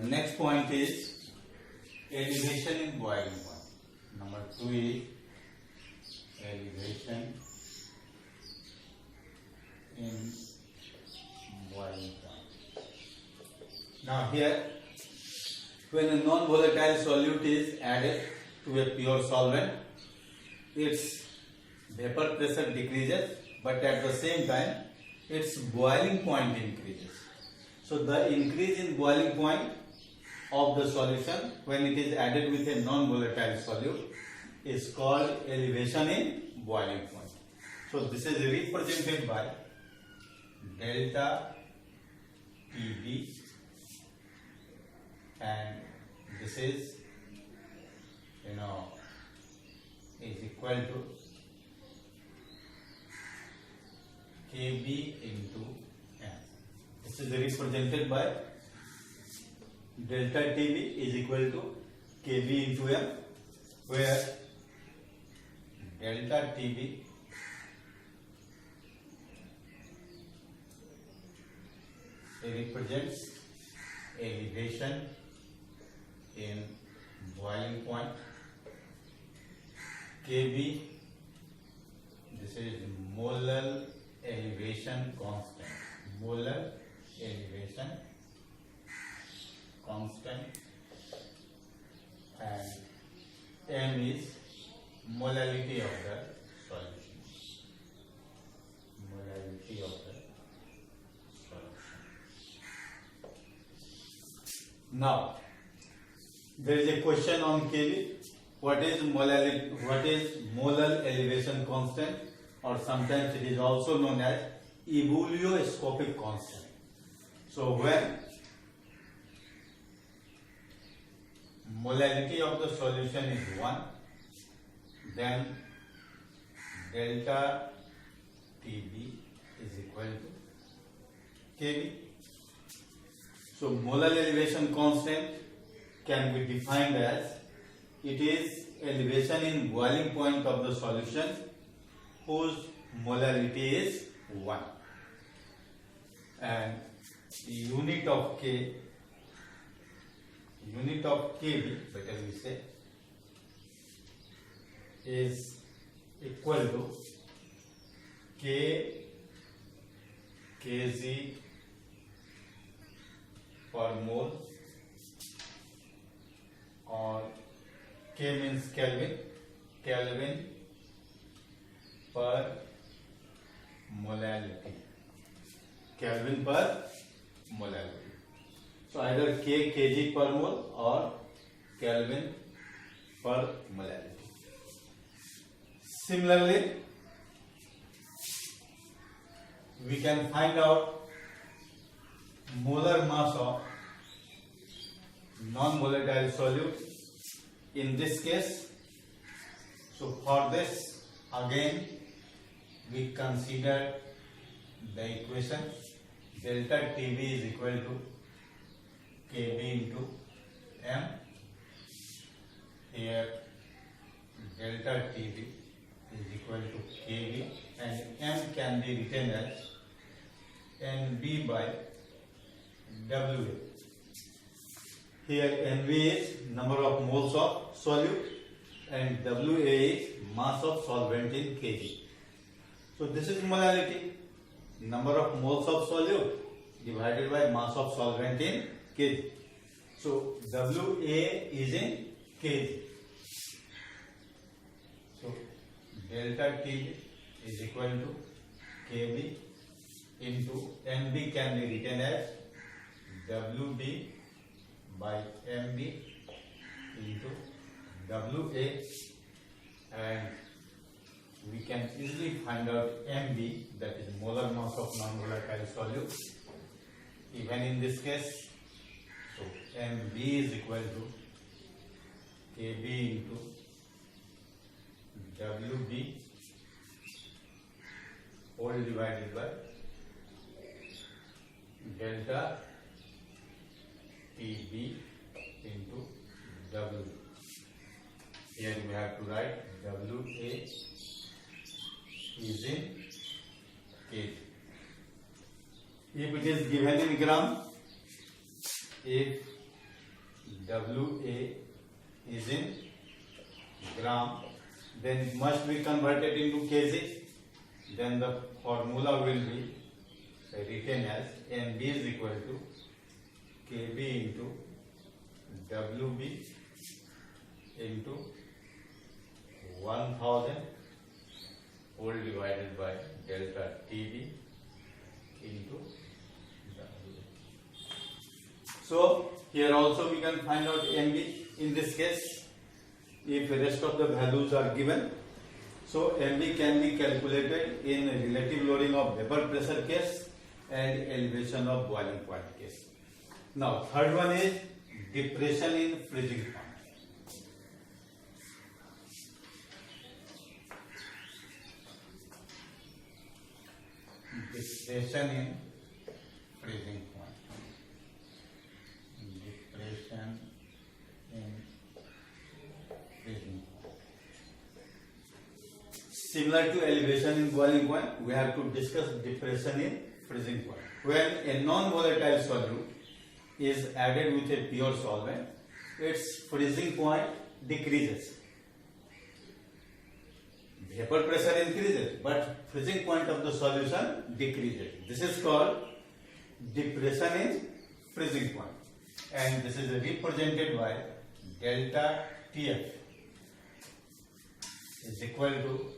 The next point is elevation in boiling point. Number 2 is elevation in boiling point. Now here, when a non-volatile solute is added to a pure solvent, its vapor pressure decreases, but at the same time its boiling point increases. So the increase in boiling point of the solution when it is added with a non-volatile solute is called elevation in boiling point. So this is represented by delta TB, and this is is equal to Kb into M. This is represented by delta TB is equal to Kb into M, where delta TB represents elevation in boiling point. Kb, this is molar elevation constant. Molar elevation constant, and M is molality of the solution. Molality of the solution. Now, there is a question on Kb. What is molality? What is molar elevation constant, or sometimes it is also known as ebullioscopic constant. So when molality of the solution is 1, then delta TB is equal to Kb. So molar elevation constant can be defined as it is elevation in boiling point of the solution whose molality is 1, and the unit of Kb, better we say, is equal to kg per mole, or K means Kelvin, Kelvin per molality, Kelvin per molality. So either K kg per mole or Kelvin per molality. Similarly, we can find out molar mass of non-volatile solute in this case. So for this, again we consider the equation delta TB is equal to Kb into M. Here delta TB is equal to Kb, and M can be written as Nb by Wa. Here Nv is number of moles of solute and Wa is mass of solvent in kg. So this is molality, number of moles of solute divided by mass of solvent in kg. So Wa is in kg. So delta T is equal to Kb into Nb can be written as Wb by Mb into Wa, and we can easily find out Mb, that is molar mass of non-volatile solute, even in this case. So Mb is equal to Kb into Wb whole divided by delta Tb into W. Here we have to write Wa is in kg. If it is given in gram, if WA is in gram, then it must be converted into kg. Then the formula will be written as MB is equal to KB into WB into 1000 whole divided by delta TB into WA. So here also we can find out MB in this case if the rest of the values are given. So MB can be calculated in relative loading of vapor pressure case and elevation of boiling point case. Now third one is depression in freezing point. Depression in freezing point. Depression in freezing point. Similar to elevation in boiling point, we have to discuss depression in freezing point. When a non-volatile solute is added with a pure solvent, its freezing point decreases. Vapor pressure increases, but freezing point of the solution decreases. This is called depression in freezing point, and this is represented by delta TF is equal to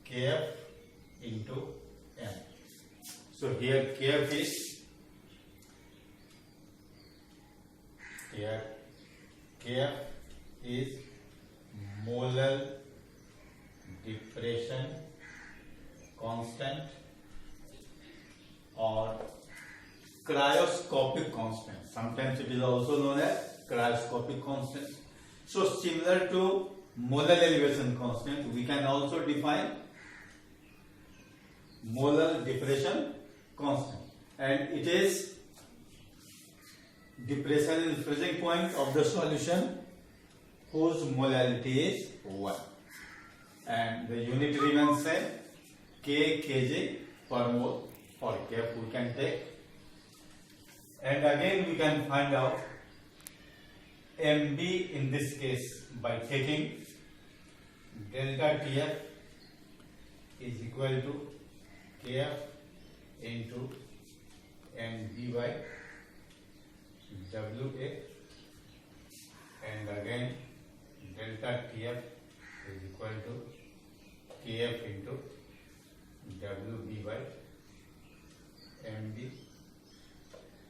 Kf into M. So here Kf is molar depression constant or cryoscopic constant. Sometimes it is also known as cryoscopic constant. So similar to molar elevation constant, we can also define molar depression constant, and it is depression in freezing point of the solution whose molarity is 1, and the unit remains same, kg per mole. For Kf we can take, and again we can find out MB in this case by taking delta Tf is equal to Kf into MB by WA, and again delta Tf is equal to Kf into WB by MB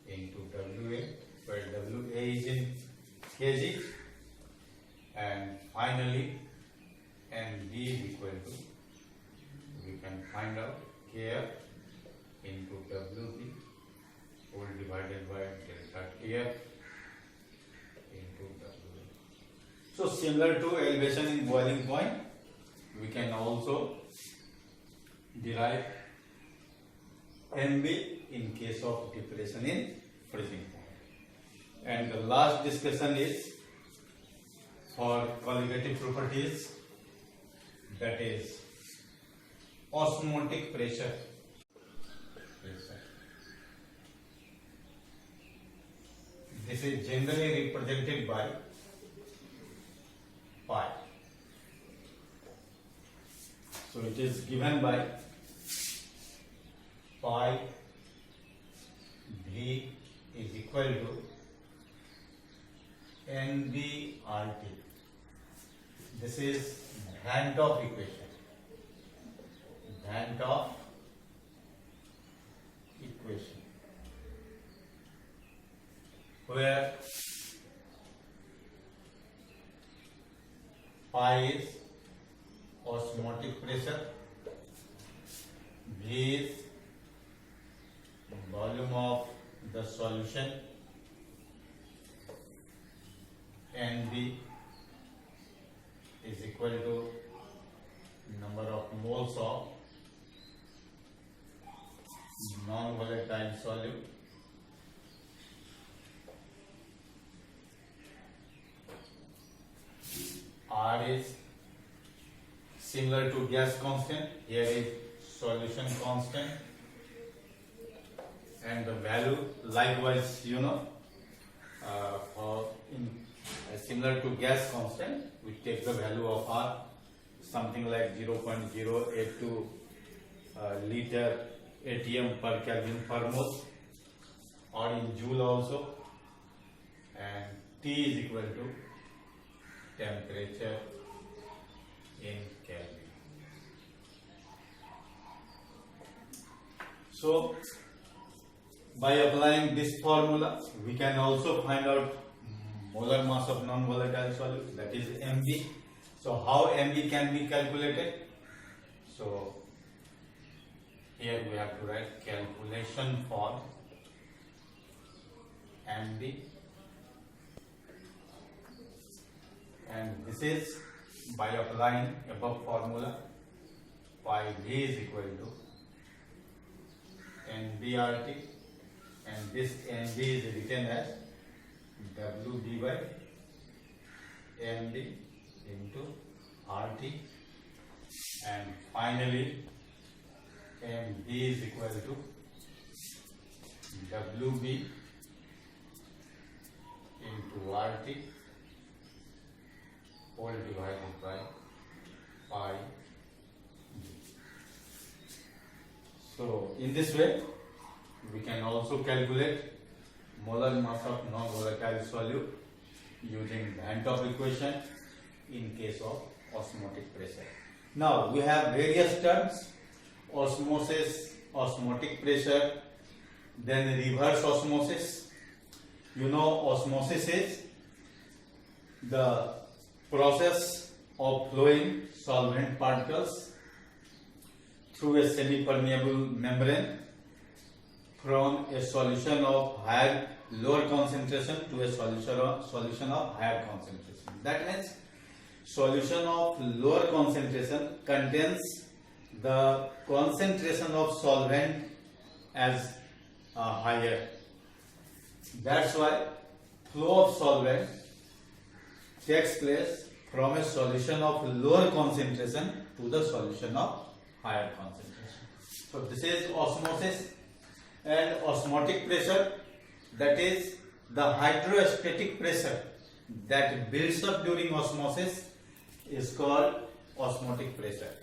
into WA, where WA is in kg, and finally MB is equal to, we can find out Kf into WB whole divided by delta Tf into WA. So similar to elevation in boiling point, we can also derive MB in case of depression in freezing point. And the last discussion is for colligative properties, that is osmotic pressure. This is generally represented by pi. So it is given by pi V is equal to NBRT. This is Van 't Hoff equation. Van 't Hoff equation, where pi is osmotic pressure, V is volume of the solution, NB is equal to number of moles of non-volatile solute, R is similar to gas constant, here is solution constant, and the value likewise, for similar to gas constant, we take the value of R, something like 0.082 liter atm per Kelvin per mole, or in joule also, and T is equal to temperature in Kelvin. So by applying this formula, we can also find out molar mass of non-volatile solute, that is mv. So how mv can be calculated? So here we have to write calculation for mv, and this is by applying above formula. Pi v is equal to nvrt, and this nv is written as wd by md into rt, and finally mv is equal to wb into rt whole divided by pi d. So in this way we can also calculate molar mass of non-volatile solute using Van 't Hoff equation in case of osmotic pressure. Now we have various terms: osmosis, osmotic pressure, then reverse osmosis. You know, osmosis is the process of flowing solvent particles through a semi-permeable membrane from a solution of lower concentration to a solution of higher concentration. That means solution of lower concentration contains the concentration of solvent as higher. That's why flow of solvent takes place from a solution of lower concentration to the solution of higher concentration. So this is osmosis. And osmotic pressure, that is the hydrostatic pressure that builds up during osmosis, is called osmotic pressure.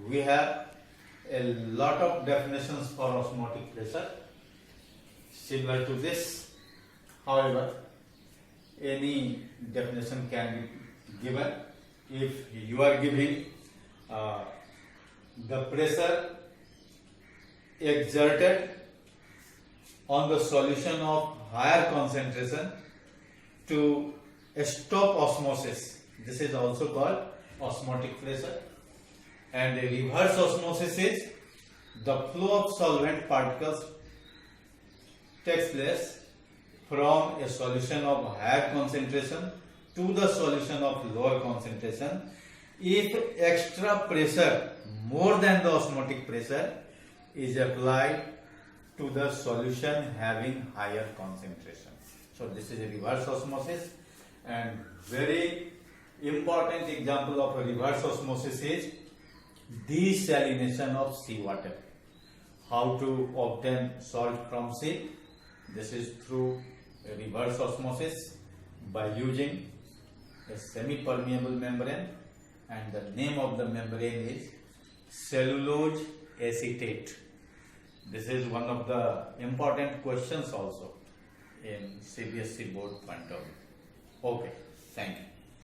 We have a lot of definitions for osmotic pressure similar to this. However, any definition can be given. If you are giving the pressure exerted on the solution of higher concentration to stop osmosis, this is also called osmotic pressure. And a reverse osmosis is the flow of solvent particles takes place from a solution of higher concentration to the solution of lower concentration if extra pressure more than the osmotic pressure is applied to the solution having higher concentration. So this is a reverse osmosis, and very important example of a reverse osmosis is desalination of seawater. How to obtain salt from sea? This is through a reverse osmosis by using a semi-permeable membrane, and the name of the membrane is cellulose acetate. This is one of the important questions also in CBSE board point of view. Okay.